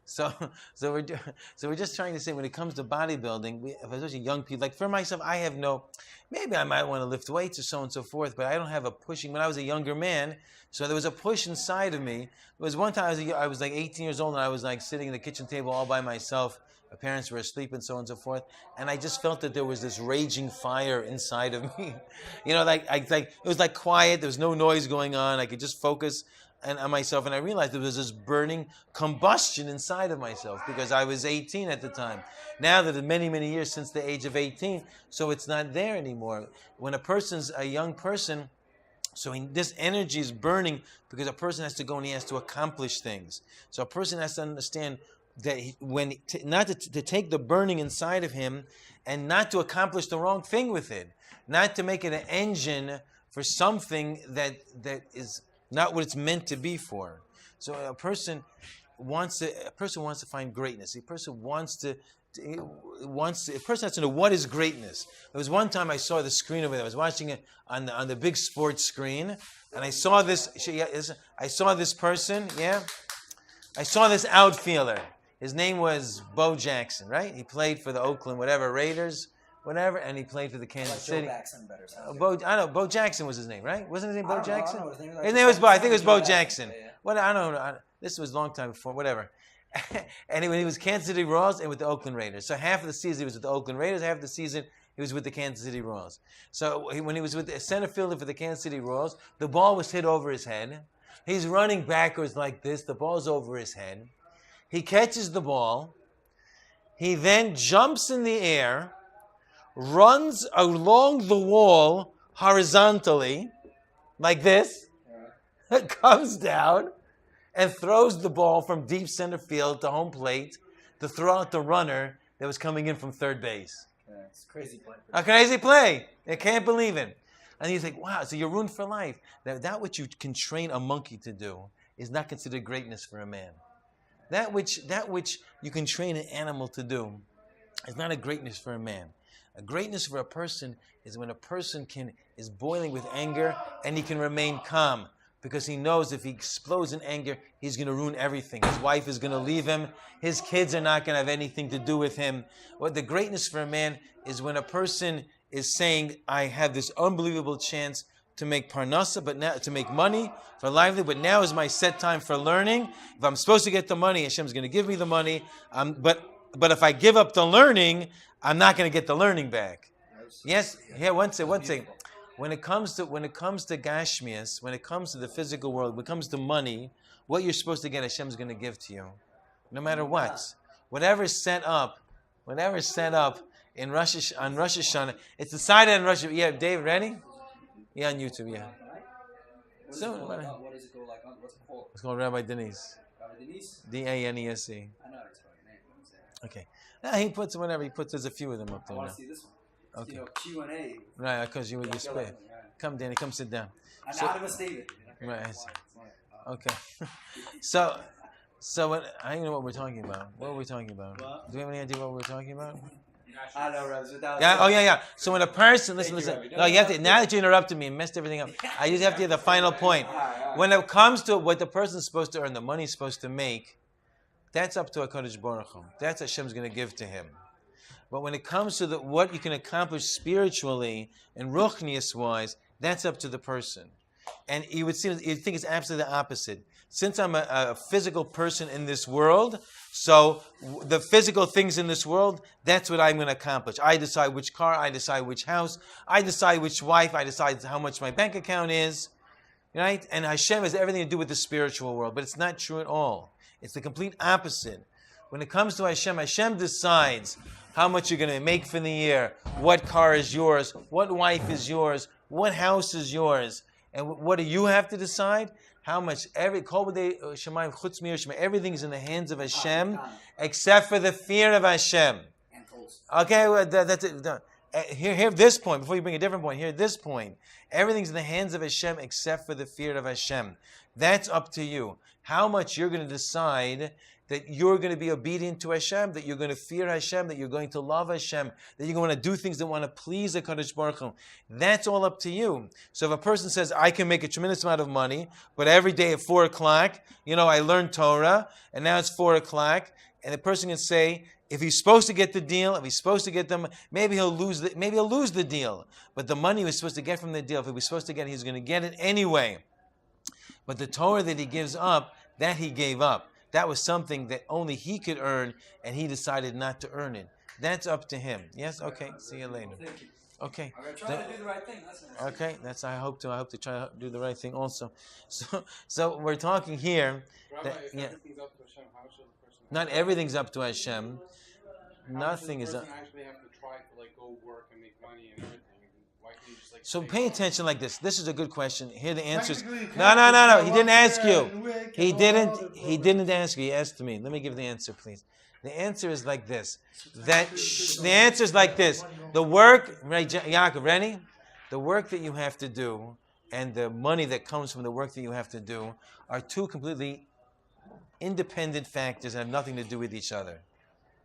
So, so we're just trying to say when it comes to bodybuilding, especially young people, like for myself, I have maybe I might want to lift weights or so on and so forth, but I don't have a pushing. When I was a younger man, so there was a push inside of me. There was one time I was like 18 years old and I was like sitting at the kitchen table all by myself. My parents were asleep and so on and so forth, and I just felt that there was this raging fire inside of me. Like it was like quiet. There was no noise going on. I could just focus on myself, and I realized there was this burning combustion inside of myself because I was 18 at the time. Now that it's many, many years since the age of 18, so it's not there anymore. When a person's a young person, this energy is burning because a person has to go and he has to accomplish things. So a person has to understand that to take the burning inside of him and not to accomplish the wrong thing with it, not to make it an engine for something that is not what it's meant to be for. So a person wants to find greatness. A person has to know what is greatness. There was one time I saw the screen over there. I was watching it on the big sports screen, and I saw this. I saw this person. Yeah, I saw this outfielder. His name was Bo Jackson, right? He played for the Oakland Raiders. Whatever, and he played for the Kansas City. Bo Jackson was his name, right? Wasn't his name Bo Jackson? His name was Bo. I think it was Bo Jackson. Yeah. What I don't know. This was a long time before. Whatever. And he was Kansas City Royals and with the Oakland Raiders. So half of the season he was with the Oakland Raiders. Half of the season he was with the Kansas City Royals. So when he was with the center fielder for the Kansas City Royals, the ball was hit over his head. He's running backwards like this. The ball's over his head. He catches the ball. He then jumps in the air, runs along the wall horizontally, like this, comes down, and throws the ball from deep center field to home plate to throw out the runner that was coming in from third base. Yeah, it's a crazy play. A crazy play. I can't believe it. And he's like, wow, so you're ruined for life. That which you can train a monkey to do is not considered greatness for a man. That which you can train an animal to do is not a greatness for a man. A greatness for a person is when a person is boiling with anger and he can remain calm because he knows if he explodes in anger, he's going to ruin everything. His wife is going to leave him. His kids are not going to have anything to do with him. What the greatness for a man is when a person is saying, I have this unbelievable chance to make parnasa, but now to make money for livelihood, but now is my set time for learning. If I'm supposed to get the money, Hashem's going to give me the money. But if I give up the learning, I'm not going to get the learning back. Yes, here one thing. When it comes to Gashmias, when it comes to the physical world, when it comes to money, what you're supposed to get, Hashem's going to give to you, no matter what. Whatever's set up in on Rosh Hashanah, it's decided on Rosh Hashanah. Yeah, Dave, ready? Yeah, on YouTube, yeah. What does it go like? What's it called? It's called Rabbi Denise. Rabbi Denise? Danese. I know it's for a name. Okay. He puts whatever. There's a few of them up there. I want to see this one. Okay. Q&A. Right, because you would be split. Come, Danny, come sit down. Anonymous David. Right. Okay. So I don't know what we're talking about. What are we talking about? What? Do we have any idea what we're talking about? I know, Rez. Yeah. So when a person, listen. No, you have to. Now that you interrupted me and messed everything up, I just have to get the final point. When it comes to what the person's supposed to earn, the money's supposed to make, that's up to HaKadosh Baruch Hu. That's what Hashem's going to give to him. But when it comes to what you can accomplish spiritually and ruchnius-wise, that's up to the person. And you think it's absolutely the opposite. Since I'm a physical person in this world, so the physical things in this world, that's what I'm going to accomplish. I decide which car, I decide which house, I decide which wife, I decide how much my bank account is, right? And Hashem has everything to do with the spiritual world, but it's not true at all. It's the complete opposite. When it comes to Hashem, Hashem decides how much you're going to make for the year, what car is yours, what wife is yours, what house is yours, and what do you have to decide? How much everything's in the hands of Hashem, except for the fear of Hashem. Okay, well, that's it. Here, this point, before you bring a different point, here, this point. Everything's in the hands of Hashem except for the fear of Hashem. That's up to you. How much you're going to decide that you're going to be obedient to Hashem, that you're going to fear Hashem, that you're going to love Hashem, that you're going to do things that want to please the Kadosh Baruch Hu. That's all up to you. So if a person says, I can make a tremendous amount of money, but every day at 4 o'clock, I learned Torah, and now it's 4 o'clock, and the person can say, if he's supposed to get the deal, if he's supposed to get them, maybe he'll lose the deal. But the money he was supposed to get from the deal, if he was supposed to get it, he's going to get it anyway. But the Torah that he gives up, that he gave up. That was something that only he could earn, and he decided not to earn it. That's up to him. Yes? Okay. See you later. Okay. I'm going to try to do the right thing. Okay. I hope to try to do the right thing also. So we're talking here. Rabbi, That, if yeah, everything's up to Hashem, how should the person... not everything's up to Hashem. How Nothing does is the up. person actually have to try to go work and make money and everything? Why can't you just So say, pay attention like this. This is a good question. Here the answers. Practically, No. He didn't walk ask there you. and wick He and all didn't. that He didn't ask you. He asked me. Let me give the answer, please. The answer is like this. The answer is like this. The work, right, Yaakov, ready? The work that you have to do and the money that comes from the work that you have to do are two completely independent factors and have nothing to do with each other.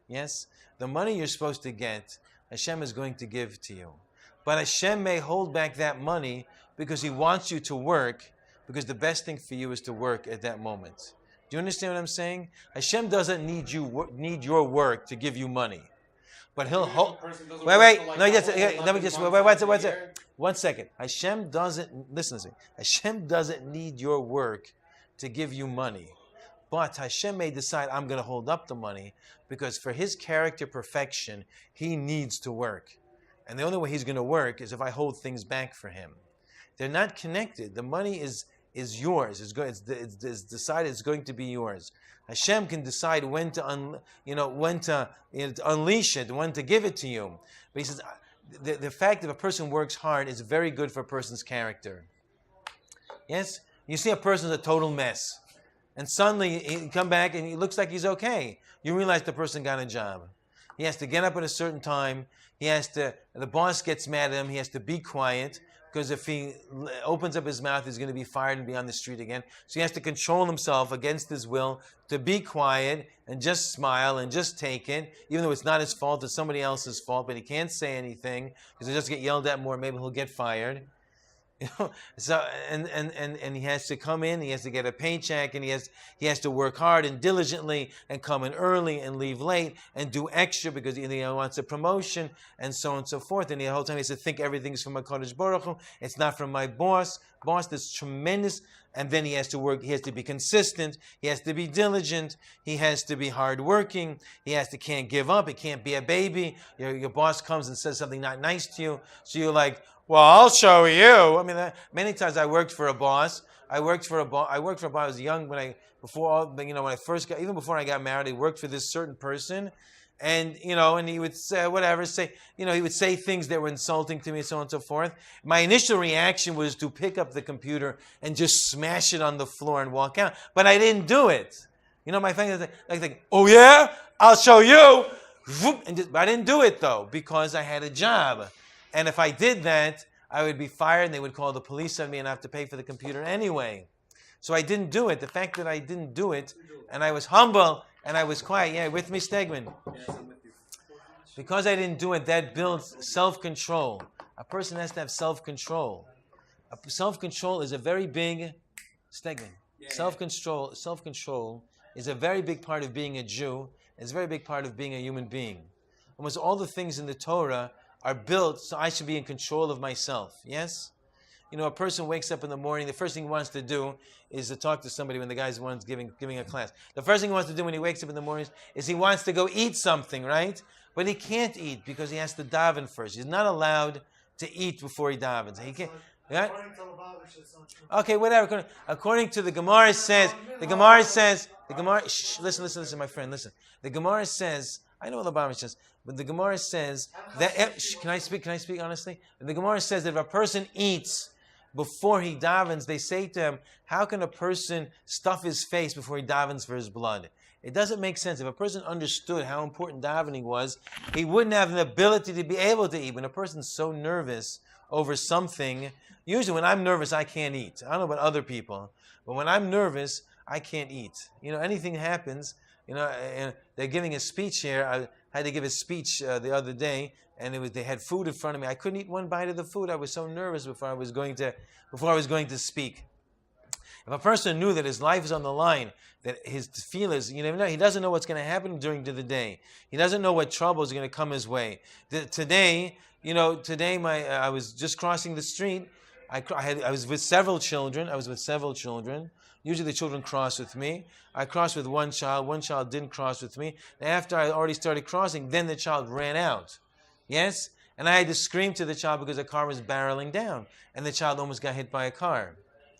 Yes? The money you're supposed to get, Hashem is going to give to you. But Hashem may hold back that money because He wants you to work, because the best thing for you is to work at that moment. Do you understand what I'm saying? Hashem doesn't need your work to give you money. But He'll hold... Wait. No, yes, let me just... Wait. 1 second. Hashem doesn't... Listen to me. Hashem doesn't need your work to give you money. But Hashem may decide, I'm going to hold up the money, because for His character perfection, He needs to work. And the only way He's going to work is if I hold things back for Him. They're not connected. The money is yours. It's decided it's going to be yours. Hashem can decide when to unleash it, when to give it to you. But He says the fact that a person works hard is very good for a person's character. Yes, you see a person's a total mess, and suddenly he come back and he looks like he's okay. You realize the person got a job. He has to get up at a certain time. The boss gets mad at him. He has to be quiet, because if he opens up his mouth, he's going to be fired and be on the street again. So he has to control himself against his will to be quiet and just smile and just take it, even though it's not his fault, it's somebody else's fault, but he can't say anything because he'll just get yelled at more. Maybe he'll get fired. So and he has to come in, he has to get a paycheck, and he has to work hard and diligently and come in early and leave late and do extra because he wants a promotion and so on and so forth. And the whole time he has to think everything's from HaKadosh Baruch Hu. It's not from my boss. That's tremendous. And then he has to work, he has to be consistent, he has to be diligent, he has to be hardworking, can't give up, he can't be a baby. Your boss comes and says something not nice to you, so you're like, well, I'll show you. I mean, many times I worked for a boss. I worked for a boss. I was young when I first got, even before I got married, I worked for this certain person, and and he would say he would say things that were insulting to me, and so on and so forth. My initial reaction was to pick up the computer and just smash it on the floor and walk out, but I didn't do it. My family like, oh yeah, I'll show you, but I didn't do it though because I had a job. And if I did that, I would be fired and they would call the police on me and I have to pay for the computer anyway. So I didn't do it. The fact that I didn't do it and I was humble and I was quiet. Yeah, with me, Stegman? Yes, I'm with you. Because I didn't do it, that builds self-control. A person has to have self-control. Self-control is a very big... Stegman. Yeah, Self-control is a very big part of being a Jew. It's a very big part of being a human being. Almost all the things in the Torah are built so I should be in control of myself. Yes? A person wakes up in the morning, the first thing he wants to do is to talk to somebody when the guy's one's giving a class. The first thing he wants to do when he wakes up in the morning is he wants to go eat something, right? But he can't eat because he has to daven first. He's not allowed to eat before he davens. He can't. Right? Okay, whatever. According to the Gemara says, listen, my friend, listen. The Gemara says, I know what the Bible says, but the Gemara says that, can I speak honestly? The Gemara says that if a person eats before he davens, they say to him, how can a person stuff his face before he davens for his blood? It doesn't make sense. If a person understood how important davening was, he wouldn't have the ability to be able to eat. When a person's so nervous over something, usually when I'm nervous, I can't eat. I don't know about other people, but when I'm nervous, I can't eat. Anything happens, and they're giving a speech here. I had to give a speech the other day, and they had food in front of me. I couldn't eat one bite of the food. I was so nervous before I was going to speak. If a person knew that his life is on the line, that his feelings, you never know, he doesn't know what's going to happen during the day. He doesn't know what troubles are going to come his way. Today, I was just crossing the street. I was with several children. Usually the children cross with me. I crossed with one child. One child didn't cross with me. And after I already started crossing, then the child ran out. Yes? And I had to scream to the child because the car was barreling down. And the child almost got hit by a car.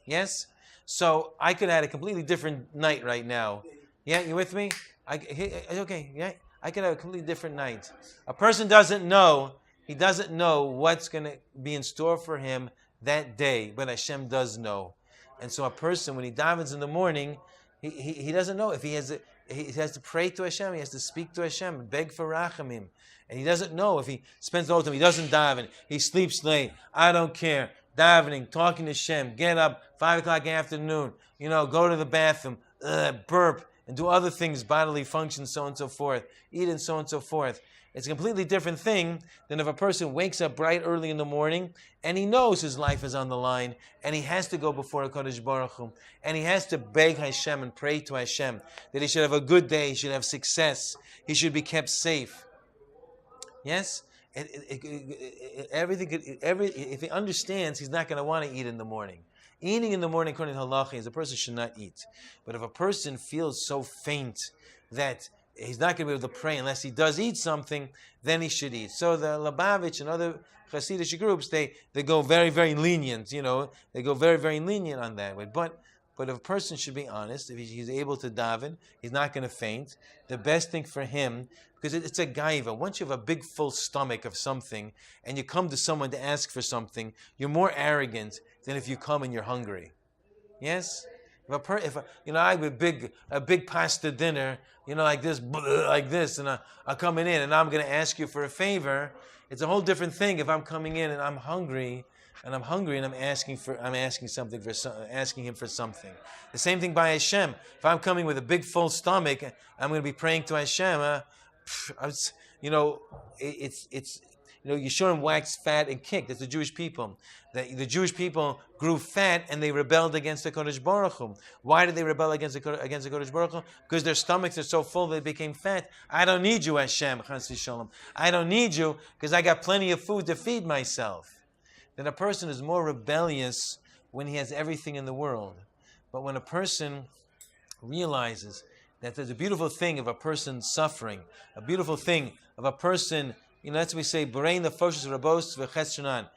Yes? So I could have had a completely different night right now. Yeah, you with me? Okay, yeah. I could have a completely different night. A person doesn't know. He doesn't know what's going to be in store for him that day. But Hashem does know. And so a person, when he davens in the morning, he doesn't know if he has to pray to Hashem, he has to speak to Hashem, beg for rachamim. And he doesn't know if he spends all the time, he doesn't daven, he sleeps late, I don't care, davening, talking to Hashem, get up, 5 o'clock in the afternoon, go to the bathroom, burp, and do other things, bodily functions, so on and so forth, eat and so on and so forth. It's a completely different thing than if a person wakes up bright early in the morning and he knows his life is on the line and he has to go before HaKadosh Baruch Hu and he has to beg Hashem and pray to Hashem that he should have a good day, he should have success, he should be kept safe. Yes? If he understands, he's not going to want to eat in the morning. Eating in the morning, according to halacha, is a person should not eat. But if a person feels so faint that he's not going to be able to pray unless he does eat something, then he should eat. So the Lubavitch and other Hasidic groups, they go very, very lenient, they go very, very lenient on that way. But if a person should be honest, if he's able to daven, he's not going to faint. The best thing for him, because it's a gaiva. Once you have a big full stomach of something and you come to someone to ask for something, you're more arrogant than if you come and you're hungry. Yes? If I have a big pasta dinner, like this, and I'm coming in and I'm going to ask you for a favor, it's a whole different thing if I'm coming in and I'm hungry and I'm asking him for something. The same thing by Hashem. If I'm coming with a big full stomach, I'm going to be praying to Hashem. Yeshurim waxed fat and kicked. That's the Jewish people. The Jewish people grew fat and they rebelled against the Kodesh Baruch Hu. Why did they rebel against the Kodesh Baruch Hu? Because their stomachs are so full they became fat. I don't need you, Hashem. I don't need you because I got plenty of food to feed myself. Then a person is more rebellious when he has everything in the world. But when a person realizes that there's a beautiful thing of a person suffering, a beautiful thing of a person, that's what we say, B'rein nefoshes rabos v'chesronan.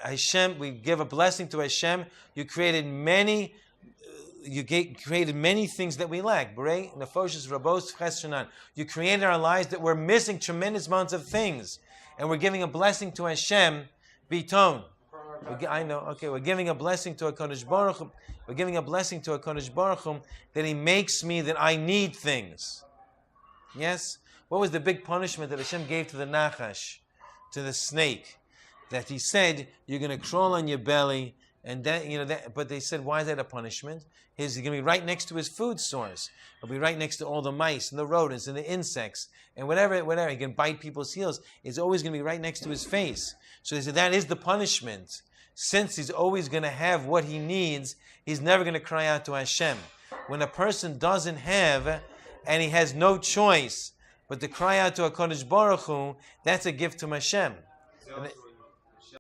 Hashem, we give a blessing to Hashem. You created many things that we lack. B'rein nefoshes rabos v'chesronan. You created our lives that we're missing tremendous amounts of things. And we're giving a blessing to Hashem, Biton. I know, okay, we're giving a blessing to HaKadosh Baruch Hu. We're giving a blessing to HaKadosh Baruch Hu that He makes me that I need things. Yes? What was the big punishment that Hashem gave to the Nachash, to the snake? That He said, you're going to crawl on your belly, and but they said, why is that a punishment? He's going to be right next to his food source. He'll be right next to all the mice and the rodents and the insects and whatever. He can bite people's heels. It's always going to be right next to his face. So they said, that is the punishment. Since he's always going to have what he needs, he's never going to cry out to Hashem. When a person doesn't have, and he has no choice but to cry out to HaKadosh Baruch Hu, that's a gift to Hashem.